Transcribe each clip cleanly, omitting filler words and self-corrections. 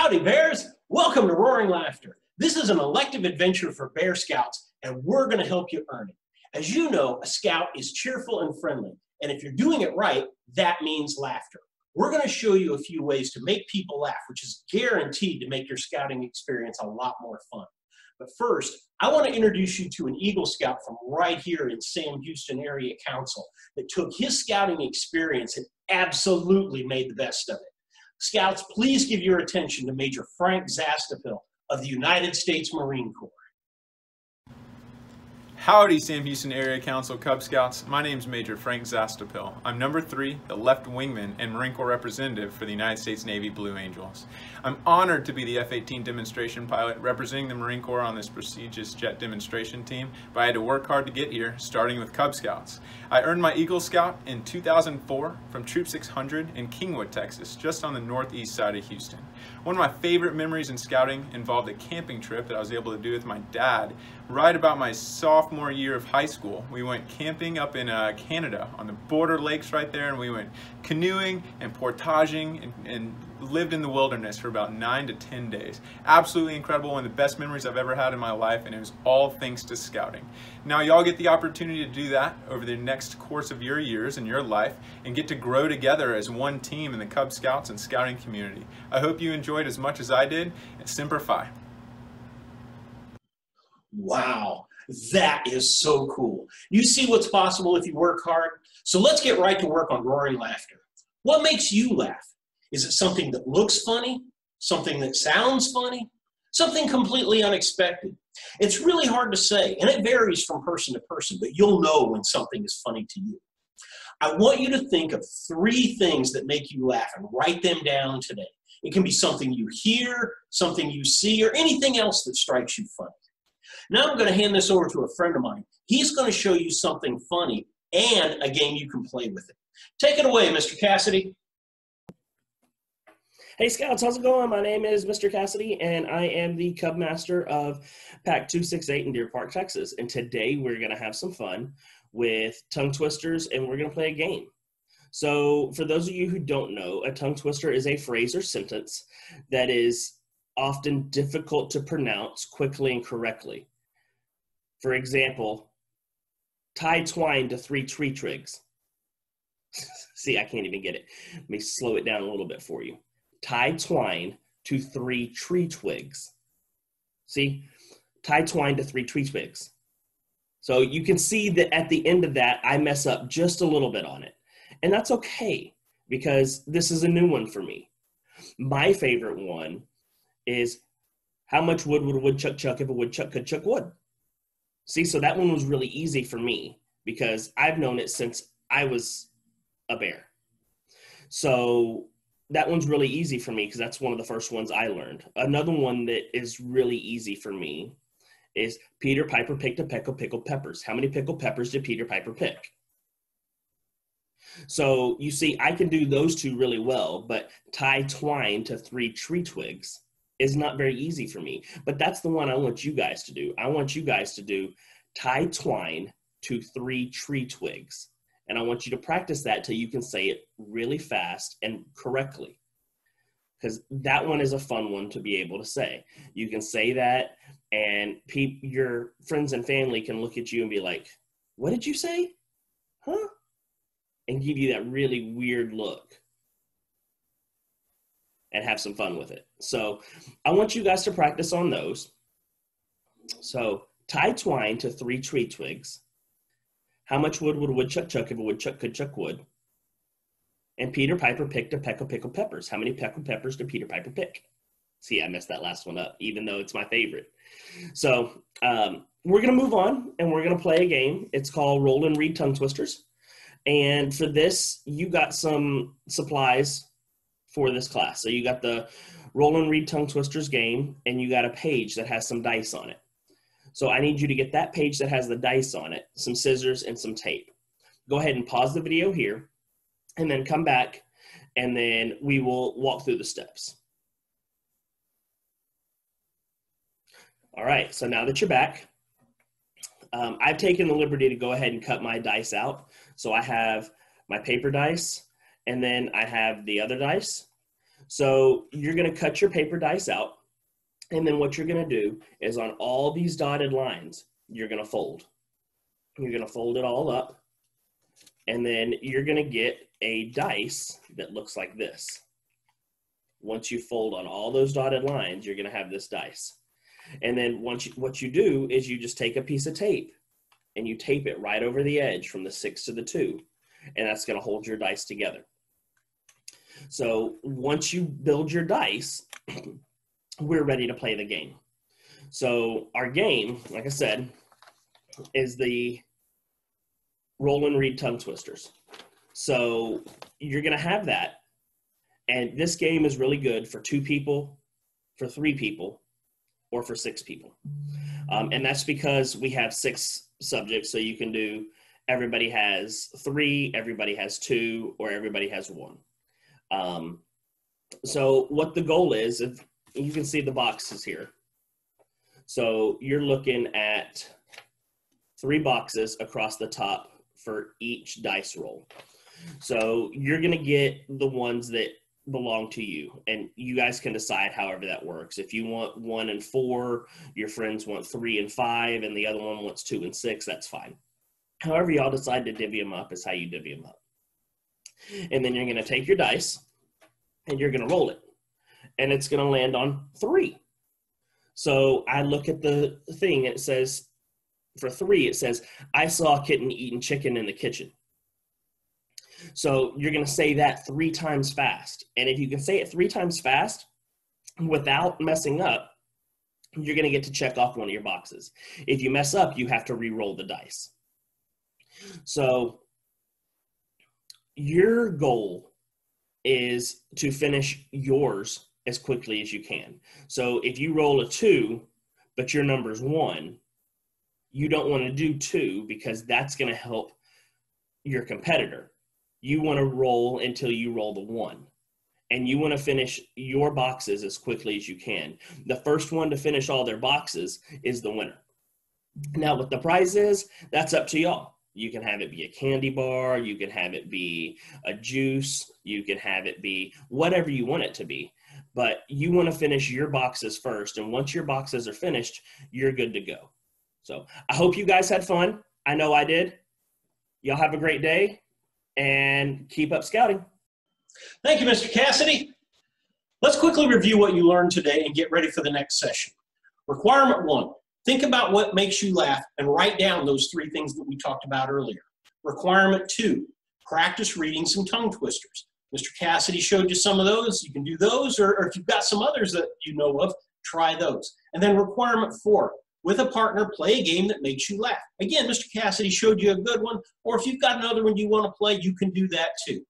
Howdy, Bears. Welcome to Roaring Laughter. This is an elective adventure for Bear Scouts, and we're going to help you earn it. As you know, a scout is cheerful and friendly, and if you're doing it right, that means laughter. We're going to show you a few ways to make people laugh, which is guaranteed to make your scouting experience a lot more fun. But first, I want to introduce you to an Eagle Scout from right here in Sam Houston Area Council that took his scouting experience and absolutely made the best of it. Scouts, please give your attention to Major Frank Zastapill of the United States Marine Corps. Howdy, Sam Houston Area Council Cub Scouts. My name is Major Frank Zastapill. I'm number 3, the left wingman and Marine Corps representative for the United States Navy Blue Angels. I'm honored to be the F-18 demonstration pilot representing the Marine Corps on this prestigious jet demonstration team, but I had to work hard to get here, starting with Cub Scouts. I earned my Eagle Scout in 2004 from Troop 600 in Kingwood, Texas, just on the northeast side of Houston. One of my favorite memories in scouting involved a camping trip that I was able to do with my dad right about my sophomore year of high school. We went camping up in Canada on the border lakes right there, and we went canoeing and portaging and lived in the wilderness for about 9 to 10 days. Absolutely incredible, one of the best memories I've ever had in my life, and it was all thanks to scouting. Now y'all get the opportunity to do that over the next course of your years and your life and get to grow together as one team in the Cub Scouts and scouting community. I hope you enjoyed as much as I did, and Semper Fi. Wow, that is so cool. You see what's possible if you work hard? So let's get right to work on Roaring Laughter. What makes you laugh? Is it something that looks funny? Something that sounds funny? Something completely unexpected? It's really hard to say, and it varies from person to person, but you'll know when something is funny to you. I want you to think of 3 things that make you laugh and write them down today. It can be something you hear, something you see, or anything else that strikes you funny. Now I'm going to hand this over to a friend of mine. He's going to show you something funny and a game you can play with it. Take it away, Mr. Cassidy. Hey Scouts, how's it going? My name is Mr. Cassidy, and I am the Cub Master of Pack 268 in Deer Park, Texas. And today we're going to have some fun with tongue twisters, and we're going to play a game. So for those of you who don't know, a tongue twister is a phrase or sentence that is often difficult to pronounce quickly and correctly. For example, tie twine to 3 tree twigs. See, I can't even get it. Let me slow it down a little bit for you. Tie twine to 3 tree twigs. See, tie twine to 3 tree twigs. So you can see that at the end of that, I mess up just a little bit on it. And that's okay, because this is a new one for me. My favorite one is, how much wood would a woodchuck chuck if a woodchuck could chuck wood? See, so that one was really easy for me because I've known it since I was a bear. So that one's really easy for me because that's one of the first ones I learned. Another one that is really easy for me is Peter Piper picked a peck of pickled peppers. How many pickled peppers did Peter Piper pick? So you see, I can do those 2 really well, but tie twine to 3 tree twigs is not very easy for me. But that's the one I want you guys to do. I want you guys to do tie twine to 3 tree twigs. And I want you to practice that till you can say it really fast and correctly. Because that one is a fun one to be able to say. You can say that, and your friends and family can look at you and be like, what did you say? Huh? And give you that really weird look. And have some fun with it. So I want you guys to practice on those. So tie twine to 3 tree twigs. How much wood would a woodchuck chuck if a woodchuck could chuck wood? And Peter Piper picked a peck of pickled peppers. How many pickled peppers did Peter Piper pick? See, I messed that last one up, even though it's my favorite. So we're going to move on, and we're going to play a game. It's called Roll and Read Tongue Twisters. And for this, you got some supplies for this class. So you got the Roll and Read Tongue Twisters game, and you got a page that has some dice on it. So I need you to get that page that has the dice on it, some scissors and some tape. Go ahead and pause the video here, and then come back, and then we will walk through the steps. All right, so now that you're back, I've taken the liberty to go ahead and cut my dice out. So I have my paper dice, and then I have the other dice. So you're going to cut your paper dice out. And then what you're going to do is on all these dotted lines, you're going to fold. You're going to fold it all up. And then you're going to get a dice that looks like this. Once you fold on all those dotted lines, you're going to have this dice. And then what you do is you just take a piece of tape and you tape it right over the edge from the 6 to the 2. And that's going to hold your dice together. So once you build your dice, we're ready to play the game. So our game, like I said, is the roll and read tongue twisters. So you're going to have that. And this game is really good for 2 people, for 3 people, or for 6 people. And that's because we have 6 subjects. So you can do everybody has 3, everybody has 2, or everybody has 1. So what the goal is, if you can see the boxes here. So you're looking at 3 boxes across the top for each dice roll. So you're going to get the ones that belong to you, and you guys can decide however that works. If you want 1 and 4, your friends want 3 and 5, and the other one wants 2 and 6, that's fine. However y'all decide to divvy them up is how you divvy them up. And then you're going to take your dice, and you're going to roll it. And it's going to land on 3. So I look at the thing, and it says, for 3, it says, I saw a kitten eating chicken in the kitchen. So you're going to say that 3 times fast. And if you can say it 3 times fast without messing up, you're going to get to check off one of your boxes. If you mess up, you have to re-roll the dice. So your goal is to finish yours as quickly as you can. So if you roll a 2, but your number's 1, you don't want to do 2 because that's going to help your competitor. You want to roll until you roll the 1. And you want to finish your boxes as quickly as you can. The first one to finish all their boxes is the winner. Now, what the prize is, that's up to y'all. You can have it be a candy bar. You can have it be a juice. You can have it be whatever you want it to be. But you want to finish your boxes first. And once your boxes are finished, you're good to go. So I hope you guys had fun. I know I did. Y'all have a great day and keep up scouting. Thank you, Mr. Cassidy. Let's quickly review what you learned today and get ready for the next session. Requirement 1, think about what makes you laugh and write down those 3 things that we talked about earlier. Requirement 2, practice reading some tongue twisters. Mr. Cassidy showed you some of those. You can do those, or if you've got some others that you know of, try those. And then requirement 4, with a partner, play a game that makes you laugh. Again, Mr. Cassidy showed you a good one, or if you've got another one you want to play, you can do that too.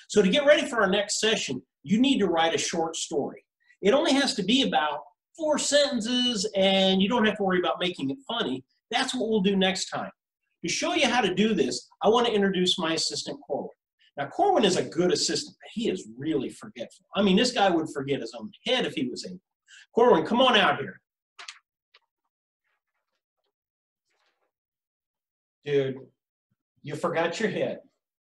So to get ready for our next session, you need to write a short story. It only has to be about 4 sentences, and you don't have to worry about making it funny. That's what we'll do next time. To show you how to do this, I want to introduce my assistant, Corwin. Now, Corwin is a good assistant, but he is really forgetful. I mean, this guy would forget his own head if he was able. Corwin, come on out here. Dude, you forgot your head.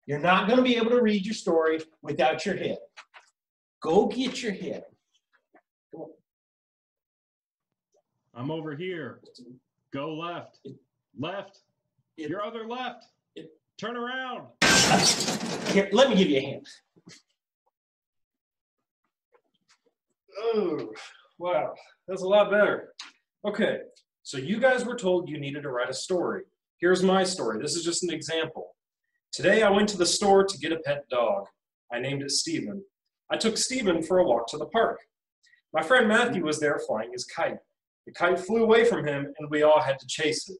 You're not going to be able to read your story without your head. Go get your head. Go. I'm over here. Go left. Left. Your other left. Turn around. Here, let me give you a hand. Oh, wow. That's a lot better. Okay, so you guys were told you needed to write a story. Here's my story. This is just an example. Today I went to the store to get a pet dog. I named it Steven. I took Steven for a walk to the park. My friend Matthew was there flying his kite. The kite flew away from him and we all had to chase it.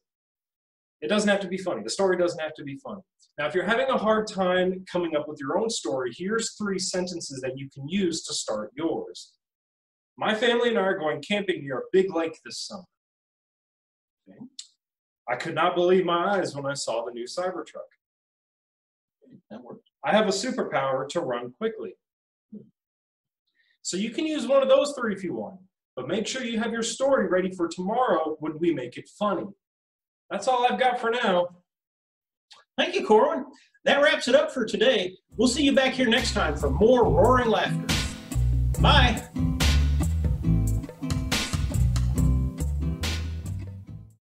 It doesn't have to be funny. The story doesn't have to be funny. Now, if you're having a hard time coming up with your own story, here's 3 sentences that you can use to start yours. My family and I are going camping near a big lake this summer. Okay. I could not believe my eyes when I saw the new Cybertruck. That worked. I have a superpower to run quickly. So you can use one of those 3 if you want, but make sure you have your story ready for tomorrow when we make it funny. That's all I've got for now. Thank you, Corwin. That wraps it up for today. We'll see you back here next time for more roaring laughter. Bye.